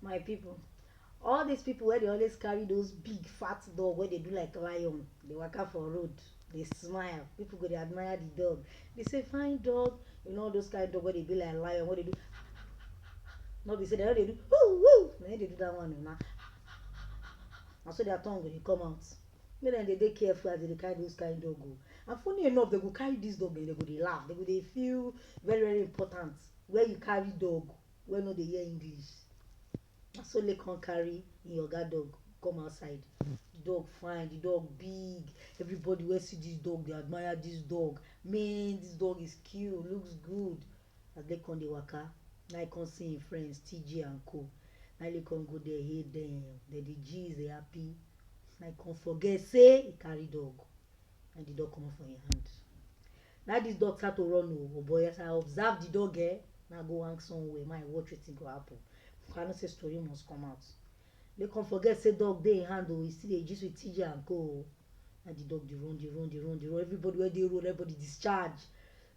My people, all these people where they always carry those big fat dog where they do like lion, they waka for road, they smile, people go they admire the dog, they say fine dog, you know those kind of dog where they be like lion, what they do, no be say they no dey do woo woo, na they do that one na, and so their tongue go dey come out. Make dem dey careful as they dey carry those kind dog o. And funny enough, they go carry this dog and they go dey laugh, they go dey feel very very important where you carry dog wey no dey hear English. Na so Lekan carry im oga dog come outside. The dog fine, the dog big, everybody wey see this dog dey admire this dog, man this dog is cute, looks good. As Lekan dey waka, na e come see im friends TJ and co, na Lekan go there hail dem, dem dey gist dey happy, na e come forget say e carry dog, and the dog comot for im hand. Na this dog start to run o, oh boy, as I observe the dog na go hang somewhere, make I watch wetin go happen, I know say story must come out. Lekan forget say dog dey im hand o, e still dey gist with TJ and co o, and the dog dey run dey run dey run dey run, everybody wey dey road, everybody discharge,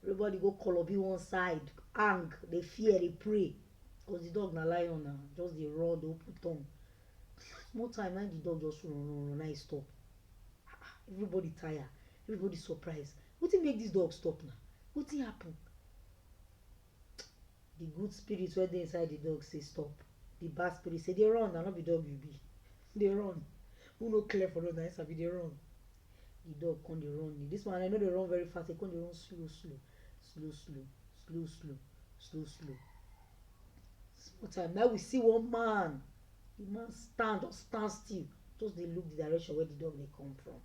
everybody go kolobi one side, hang, dey fear, dey pray, cause the dog na lion na, just dey run dey open tongue. Small time na the dog just run na e stop. Everybody tire, everybody surprise, wetin make this dog stop na, wetin happen? The good spirit wey dey inside the dog say stop, the bad spirit say dey run na, no be dog you be, dey run, who no clear for road na him sabi dey run. The dog come dey run, this one I no dey run very fast, e come dey run slow slow slow slow slow slow slow slow. Small time na we see one man, the man stand, just stand still, just dey look the direction where the dog dey come from.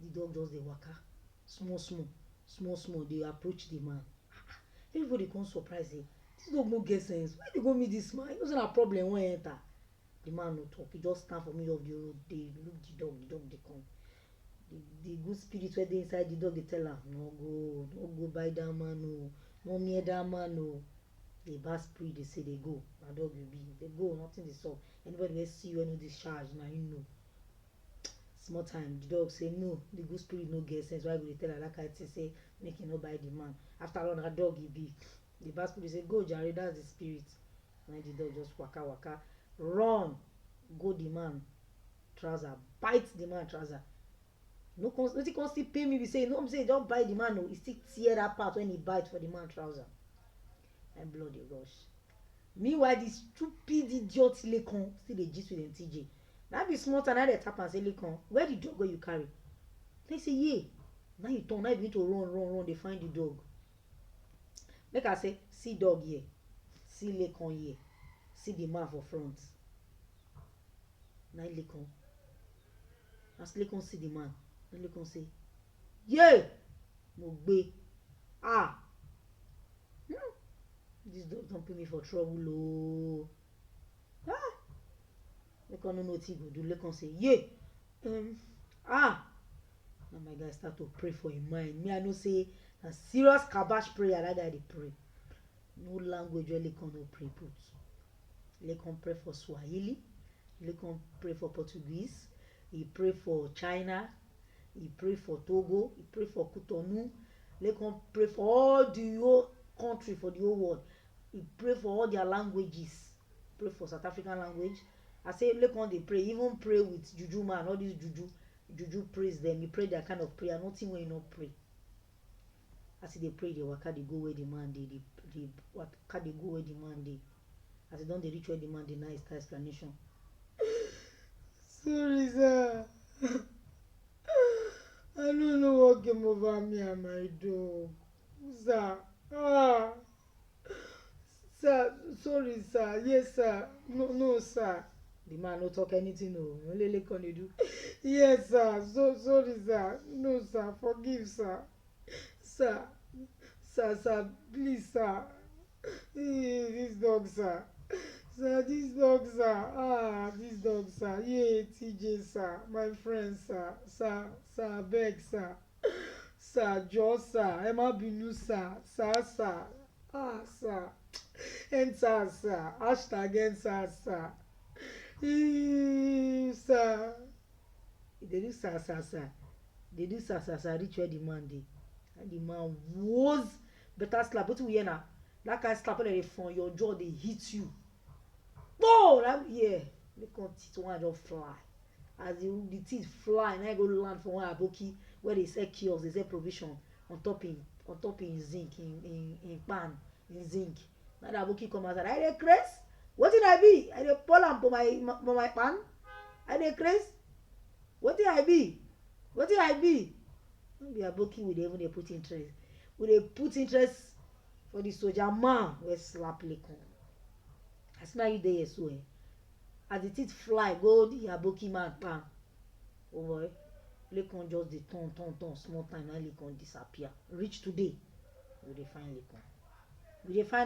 The dog just dey waka small small small small dey approach the man. Everybody come surprise say this dog no get sense, why dey go meet this man, you know say na problem wan enter. The man no talk, he just stand for middle of the road dey look the dog dey come. The good spirit wey dey inside the dog dey tell am no go by that man o, no near that man o. The bad spirit dey say dey go, na dog you be, dey go, nothing dey sup, anybody wey see you wey no discharge na him know. Small time the dog say no, the good spirit no get sense, why you go dey tell am that kind thing, say make he no buy the man, after all na dog he be. The bad spirit say go jare, that's the spirit. Na the dog just waka waka run go the man trouser, bite the man trouser. No come, wetin come still pain me be say, no be say he don bite the man o, he still tear that part when he bite for the man trouser, and blood dey rush. Meanwhile the stupid idiot Lekan still dey gist with dem TJ. Na be small time na dey tap am say Lekan, where the dog wey you carry? They say yay, now you turn, now you begin to run dey find the dog. Make I say see dog here, see Lekan here, see the man for front. Na Lekan, as Lekan see the man, na Lekan say yay, mo gbe, this dog don put me for trouble o. Lekan no know wetin he go do. Lekan say yay, na my guy start to pray for him mind. Me I know say na serious kabash prayer that guy dey pray, no language wey Lekan no pray put. Lekan pray for Swahili, Lekan pray for Portuguese, he pray for China, he pray for Togo, he pray for Cotonou, Lekan pray for all the whole country, for the whole world. He pray for all their languages, pray for South African language. I say Lekan dey pray, even pray with juju man, all these juju praise them, he pray their kind of prayer, nothing wey he no pray. As he dey pray, dey waka dey go where the man dey, dey waka dey go where the man dey. As he don dey reach where the man dey, now he start explanation. Sorry sir, I no know what came over me and my dog, sir. Sir, sorry sir, yes sir, no sir. The man no talk anything o, only Lekan dey do. Yes sir, so sorry sir, no sir, forgive sir. Sir, please sir. This dog sir, this dog sir, yeah TJ sir, my friend sir, abeg sir, just sir, ẹ má bínú sir, sir, enter sir, #enter sir, sir. They do sir, they do sir reach where the man dey, and the man was better slap. Wetin we hear na, that kind slap wey dem dey for your jaw dey hit you. Boom! That yeah, Lekon teeth one just fly. As the teeth fly, na go land for one aboki where they sell kiosk, they sell provision on top in zinc, in pan, in zinc. Now the aboki come outside, I dey craze. Wetin I be? I dey pour am for my pan. I dey craze. Wetin I be? Wetin I be? No be aboki we dey even dey put interest. We dey put interest for the soldier man wey slap Lekon. As now you dey here so as the teeth fly go the aboki man pan. Oh boy, Lekon just dey turn small time na Lekon disappear. Reach today, we dey find Lekon. We dey find